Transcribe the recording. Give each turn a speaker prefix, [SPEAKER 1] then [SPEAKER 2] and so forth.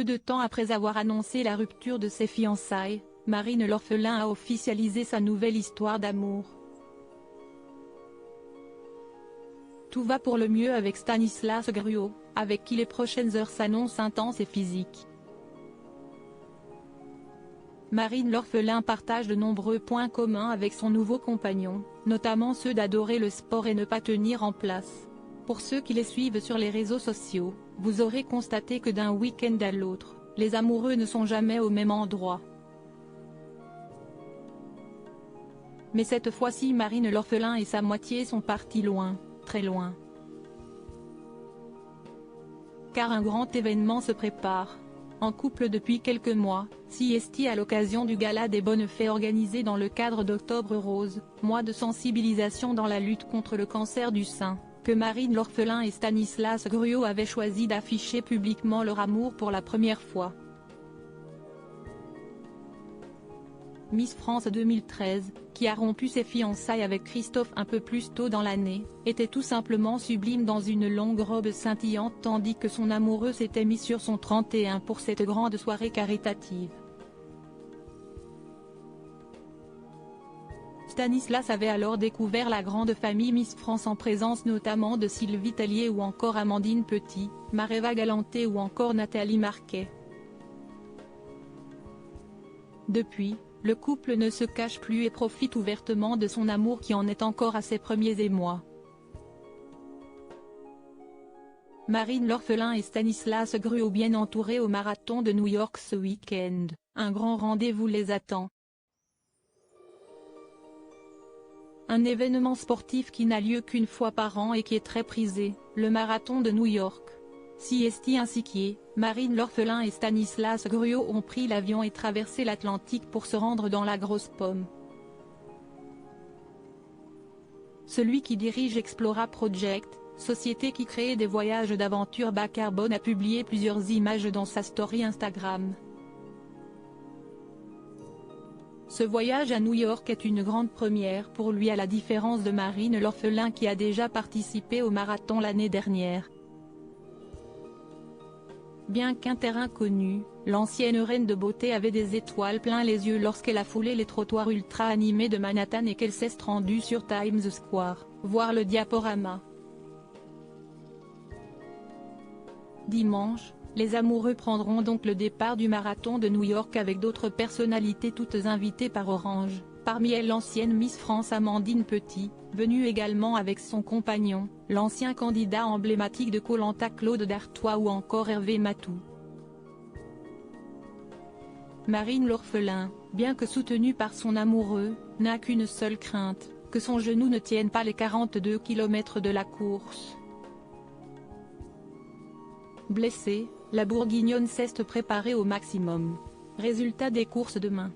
[SPEAKER 1] Peu de temps après avoir annoncé la rupture de ses fiançailles, Marine l'orphelin a officialisé sa nouvelle histoire d'amour. Tout va pour le mieux avec Stanislas Gruau, avec qui les prochaines heures s'annoncent intenses et physiques. Marine l'orphelin partage de nombreux points communs avec son nouveau compagnon, notamment ceux d'adorer le sport et ne pas tenir en place. Pour ceux qui les suivent sur les réseaux sociaux, vous aurez constaté que d'un week-end à l'autre, les amoureux ne sont jamais au même endroit. Mais cette fois-ci Marine l'orphelin et sa moitié sont partis loin, très loin. Car un grand événement se prépare. En couple depuis quelques mois, Siesti à l'occasion du Gala des Bonnes Fées organisé dans le cadre d'Octobre Rose, mois de sensibilisation dans la lutte contre le cancer du sein, que Marine l'orphelin et Stanislas Gruau avaient choisi d'afficher publiquement leur amour pour la première fois. Miss France 2013, qui a rompu ses fiançailles avec Christophe un peu plus tôt dans l'année, était tout simplement sublime dans une longue robe scintillante tandis que son amoureux s'était mis sur son 31 pour cette grande soirée caritative. Stanislas avait alors découvert la grande famille Miss France en présence notamment de Sylvie Tellier ou encore Amandine Petit, Maréva Galanté ou encore Nathalie Marquet. Depuis, le couple ne se cache plus et profite ouvertement de son amour qui en est encore à ses premiers émois. Marine l'orphelin et Stanislas Gruau bien entourés au marathon de New York ce week-end, un grand rendez-vous les attend. Un événement sportif qui n'a lieu qu'une fois par an et qui est très prisé, le marathon de New York. Siesti ainsi qu'I, Marine l'orphelin et Stanislas Gruau ont pris l'avion et traversé l'Atlantique pour se rendre dans la Grosse Pomme. Celui qui dirige Explora Project, société qui crée des voyages d'aventure bas carbone, a publié plusieurs images dans sa story Instagram. Ce voyage à New York est une grande première pour lui à la différence de Marine l'orphelin qui a déjà participé au marathon l'année dernière. Bien qu'un terrain connu, l'ancienne reine de beauté avait des étoiles plein les yeux lorsqu'elle a foulé les trottoirs ultra animés de Manhattan et qu'elle s'est rendue sur Times Square, voir le diaporama. Dimanche, les amoureux prendront donc le départ du marathon de New York avec d'autres personnalités toutes invitées par Orange, parmi elles l'ancienne Miss France Amandine Petit, venue également avec son compagnon, l'ancien candidat emblématique de Koh-Lanta Claude Dartois ou encore Hervé Matou. Marine l'orphelin, bien que soutenue par son amoureux, n'a qu'une seule crainte, que son genou ne tienne pas les 42 km de la course. Blessée, la Bourguignonne s'est préparée au maximum. Résultat des courses demain.